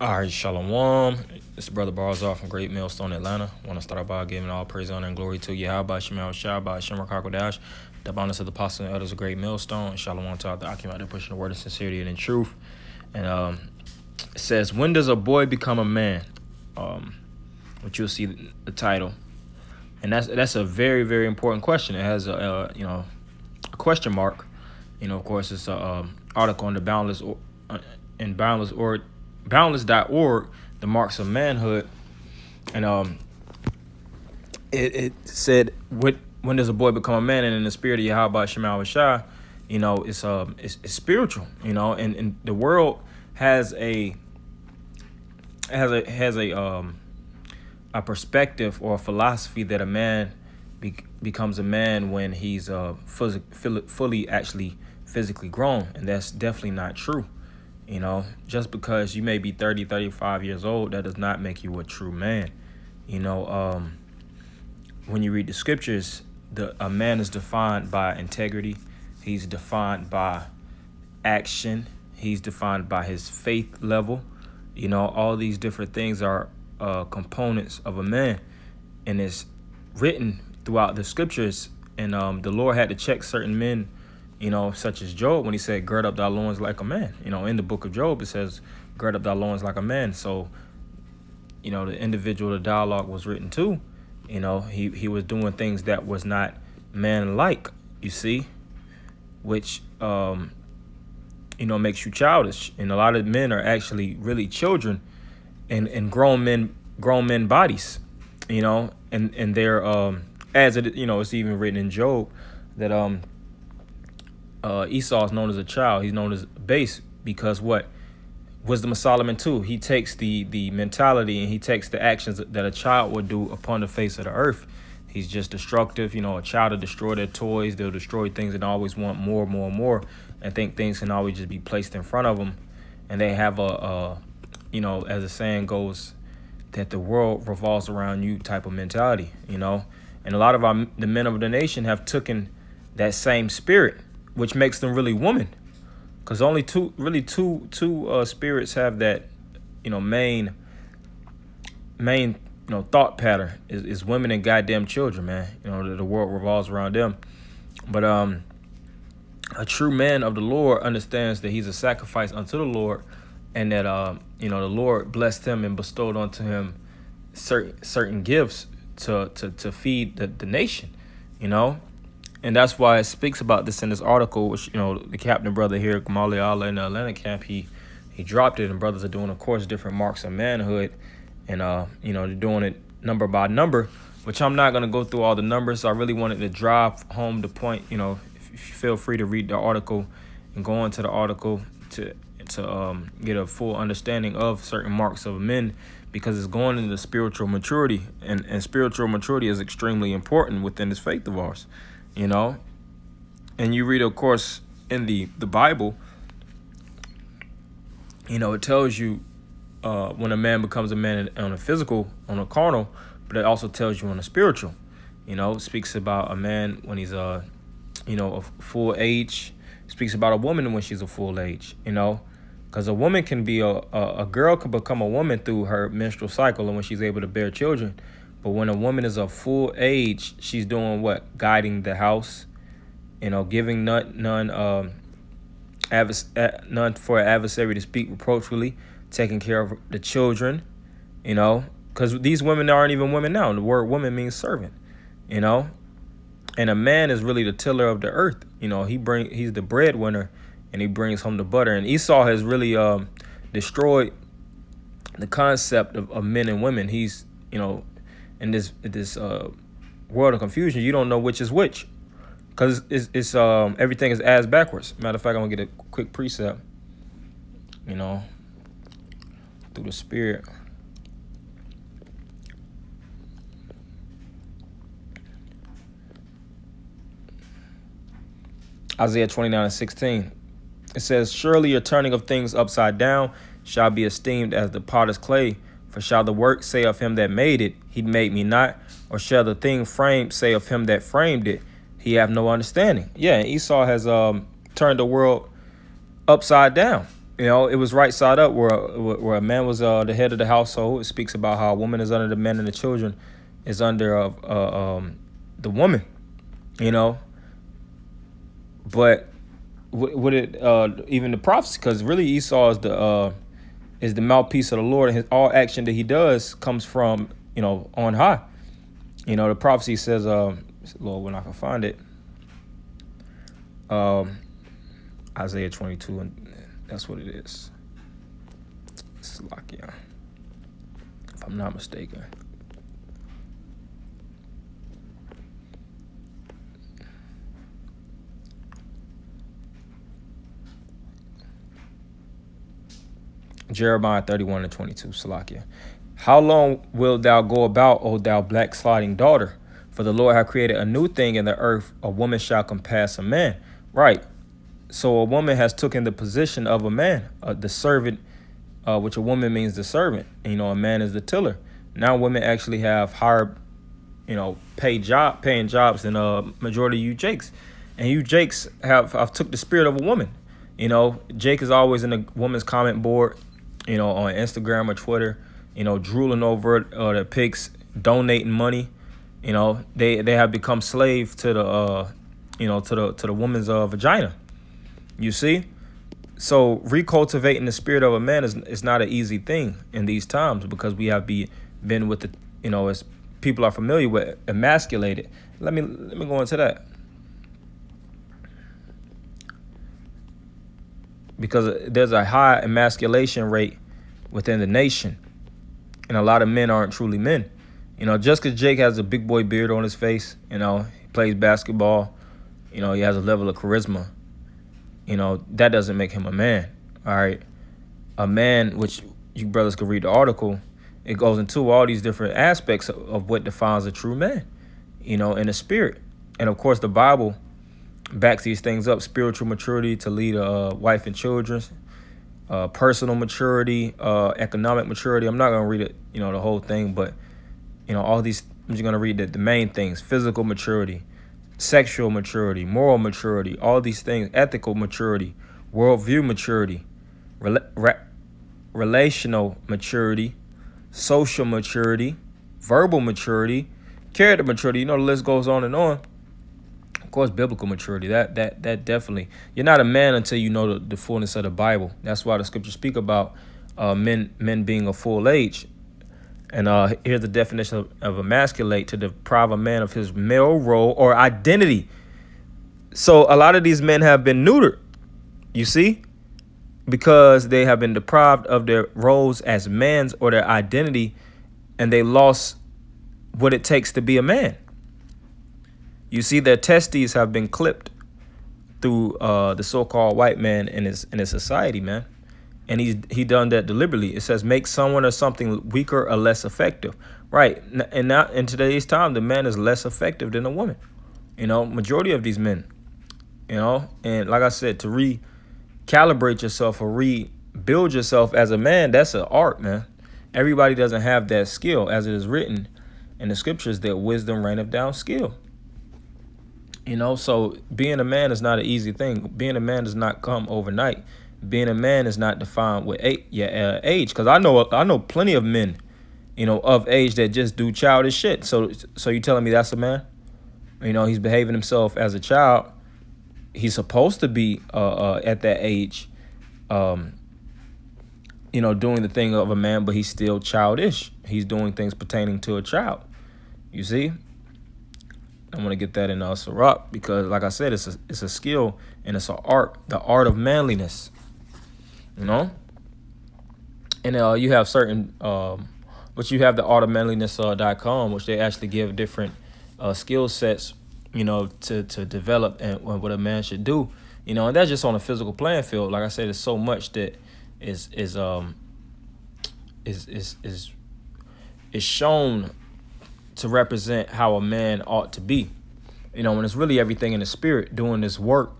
All right, Shalom. It's Brother Barzal from Great Millstone, Atlanta. I want to start by giving all praise, honor, and glory to Yahweh, Shemal Shabbat, Shemar Kakodash, the abundance of the apostles and elders of Great Millstone, and Shalom to all the Akim out there pushing the word of sincerity and in truth. And it says, when does a boy become a man? Which you'll see the title. And that's a very, very important question. It has a question mark. Of course, it's a article on the Boundless.org, the marks of manhood, and it said, when does a boy become a man? And in the spirit of Yahweh Shemal Shah, it's spiritual, and the world has a perspective or a philosophy that a man becomes a man when he's fully actually physically grown, and that's definitely not true. Just because you may be 30, 35 years old, that does not make you a true man. When you read the scriptures, a man is defined by integrity. He's defined by action. He's defined by his faith level. All these different things are components of a man, and it's written throughout the scriptures. And the Lord had to check certain men, such as Job, when he said, gird up thy loins like a man. In the book of Job, it says, gird up thy loins like a man. So, the individual the dialogue was written to, he was doing things that was not man-like, you see, which, makes you childish. And a lot of men are actually really children in grown men bodies, and they're, as it, it's even written in Job that, Esau is known as a child. He's known as base because what? Wisdom of Solomon 2. He takes the mentality and he takes the actions that a child would do upon the face of the earth. He's just destructive. A child will destroy their toys. They'll destroy things and always want more, more, more, and think things can always just be placed in front of them. And they have as the saying goes, that the world revolves around you type of mentality, And a lot of the men of the nation have taken that same spirit, which makes them really woman, because only two spirits have that, main thought pattern is women and goddamn children, man. The world revolves around them. But a true man of the Lord understands that he's a sacrifice unto the Lord, and that the Lord blessed him and bestowed onto him certain gifts to feed the nation, And that's why it speaks about this in this article, which, the captain brother here, Kamali Allah in the Atlanta camp, he dropped it, and brothers are doing, of course, different marks of manhood. And, they're doing it number by number, which I'm not going to go through all the numbers. I really wanted to drive home the point. If you feel free to read the article and go into the article to get a full understanding of certain marks of men, because it's going into spiritual maturity, and spiritual maturity is extremely important within this faith of ours. And you read, of course, in the Bible, it tells you when a man becomes a man on a physical, on a carnal, but it also tells you on a spiritual. It speaks about a man when he's a full age. It speaks about a woman when she's a full age, because a woman can be a girl can become a woman through her menstrual cycle and when she's able to bear children. But when a woman is of full age, she's doing what? Guiding the house, giving none for an adversary to speak reproachfully, taking care of the children, because these women aren't even women now. The word woman means servant, and a man is really the tiller of the earth. He's the breadwinner, and he brings home the butter. And Esau has really destroyed the concept of men and women. He's, in this world of confusion, you don't know which is which, because it's everything is ass backwards. Matter of fact, I'm gonna get a quick precept, through the spirit. Isaiah 29:16. It says, surely your turning of things upside down shall be esteemed as the potter's clay. For shall the work say of him that made it, he made me not? Or shall the thing framed say of him that framed it, he have no understanding? Yeah, Esau has turned the world upside down. You know, it was right side up where a man was the head of the household. It speaks about how a woman is under the man and the children is under the woman. You know, but would it even the prophecy? Because really Esau is the mouthpiece of the Lord, and all action that he does comes from on high. You know, the prophecy says, Lord, when I can find it, Isaiah 22, and that's what it is. Salakia, if I'm not mistaken. Jeremiah 31:22, Salakia. How long wilt thou go about, O thou black sliding daughter? For the Lord hath created a new thing in the earth, a woman shall compass a man. Right. So a woman has taken the position of a man, the servant, which a woman means the servant. And, a man is the tiller. Now women actually have higher, paying jobs than majority of you Jakes. And you Jakes have took the spirit of a woman. Jake is always in the woman's comment board, on Instagram or Twitter, drooling over the pics, donating money. They have become slave to the to the woman's vagina. You see? So recultivating the spirit of a man is not an easy thing in these times, because we have been with the, as people are familiar with, emasculated. Let me go into that. Because there's a high emasculation rate within the nation, and a lot of men aren't truly men. Just because Jake has a big boy beard on his face, he plays basketball, he has a level of charisma, that doesn't make him a man. All right. A man, which you brothers could read the article, it goes into all these different aspects of what defines a true man, in the spirit. And of course, the Bible backs these things up: spiritual maturity to lead a wife and children, personal maturity, economic maturity. I'm not going to read it, the whole thing, but, all these, I'm just going to read the main things: physical maturity, sexual maturity, moral maturity, all these things, ethical maturity, worldview maturity, relational maturity, social maturity, verbal maturity, character maturity. The list goes on and on. Of course, biblical maturity, that definitely. You're not a man until you know the fullness of the Bible. That's why the scriptures speak about men being of full age. And here's the definition of emasculate: to deprive a man of his male role or identity. So a lot of these men have been neutered, you see, because they have been deprived of their roles as men or their identity, and they lost what it takes to be a man. You see, their testes have been clipped through the so-called white man in his society, man. And he done that deliberately. It says make someone or something weaker or less effective. Right. And now in today's time, the man is less effective than a woman. Majority of these men, and like I said, to recalibrate yourself or rebuild yourself as a man, that's an art, man. Everybody doesn't have that skill, as it is written in the scriptures that wisdom reigneth down skill. So being a man is not an easy thing. Being a man does not come overnight. Being a man is not defined with age. Because I know plenty of men, of age that just do childish shit. So you telling me that's a man? He's behaving himself as a child. He's supposed to be at that age, doing the thing of a man, but he's still childish. He's doing things pertaining to a child. You see? I want to get that in Sirach, because, like I said, it's a skill and it's an art, the art of manliness. And you have certain, but you have the artofmanliness.com, which they actually give different skill sets, to develop and what a man should do, and that's just on a physical playing field. Like I said, there's so much that is shown to represent how a man ought to be, when it's really everything in the spirit, doing this work.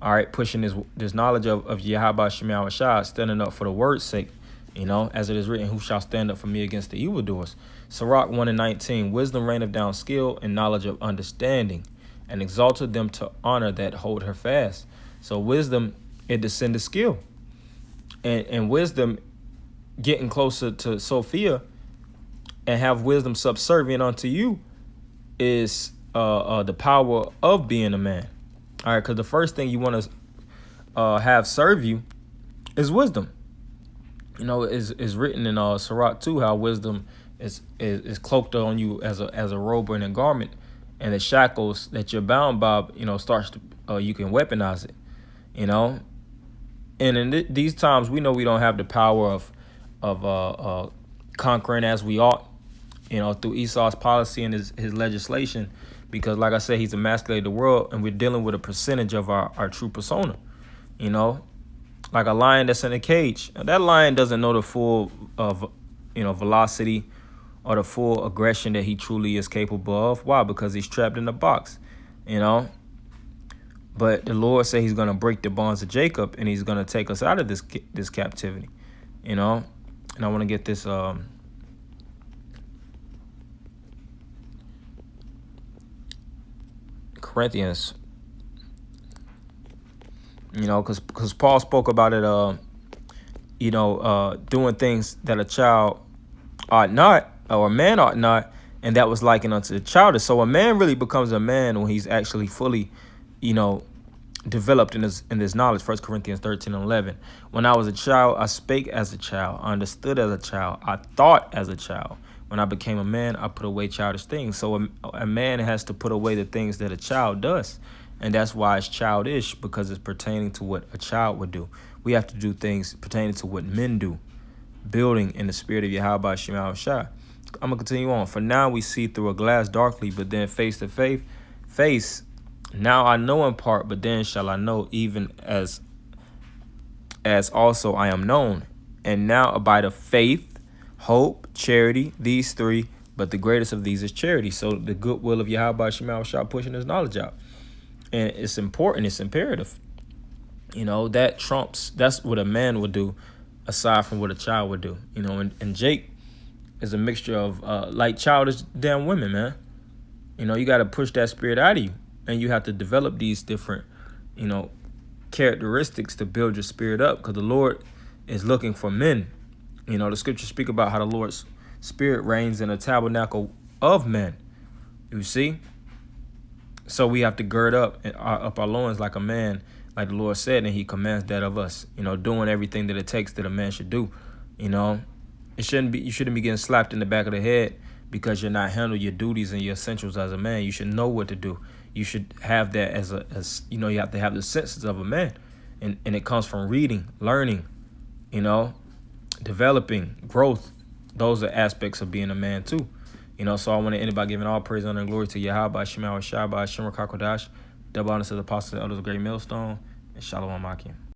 All right, pushing this knowledge of Yahweh Shema Shah, standing up for the word's sake, as it is written, who shall stand up for me against the evildoers? Sirach 1:19, wisdom reigneth down skill and knowledge of understanding, and exalted them to honor that hold her fast. So wisdom, it descended skill. and wisdom getting closer to Sophia and have wisdom subservient unto you is the power of being a man. All right, because the first thing you want to have serve you is wisdom. You know, is written in Sirach 2 how wisdom is cloaked on you as a robe and a garment, and the shackles that you're bound by, you know, starts to you can weaponize it. You know, and in these times we know we don't have the power of conquering as we ought, you know, through Esau's policy and his legislation, because like I said, he's emasculated the world, and we're dealing with a percentage of our true persona. You know, like a lion that's in a cage. That lion doesn't know the full of, you know, velocity or the full aggression that he truly is capable of. Why? Because he's trapped in a box, you know. But the Lord said he's going to break the bonds of Jacob, and he's going to take us out of this captivity, you know. And I want to get this Corinthians, you know, because Paul spoke about it, you know, doing things that a child ought not, or a man ought not, and that was likened unto the childish. So a man really becomes a man when he's actually fully, you know, developed in this knowledge. 1 Corinthians 13:11. When I was a child, I spake as a child, I understood as a child, I thought as a child. When I became a man, I put away childish things. So a man has to put away the things that a child does. And that's why it's childish, because it's pertaining to what a child would do. We have to do things pertaining to what men do, building in the spirit of Yahweh Shema Shah. I'm going to continue on. For now we see through a glass darkly, but then face to face. Now I know in part, but then shall I know, even as also I am known. And now abide faith, hope, charity, these three, but the greatest of these is charity. So the goodwill of Yahweh Shema Shah pushing his knowledge out. And it's important, it's imperative. You know, that's what a man would do aside from what a child would do. You know, and Jake is a mixture of like childish damn women, man. You know, you got to push that spirit out of you, and you have to develop these different, you know, characteristics to build your spirit up, because the Lord is looking for men. You know, the scriptures speak about how the Lord's spirit reigns in a tabernacle of men. You see? So we have to gird up our loins like a man, like the Lord said, and he commands that of us, you know, doing everything that it takes that a man should do. You know, you shouldn't be getting slapped in the back of the head because you're not handling your duties and your essentials as a man. You should know what to do. You should have that as you know, you have to have the senses of a man. And it comes from reading, learning, you know, developing, growth. Those are aspects of being a man too. You know, so I want to end it by giving all praise, honor, and glory to Yahweh, Shema, Shabbat, Shemar Kakodash, double honor to the apostles and elders of Great Millstone, and Shalom Akim.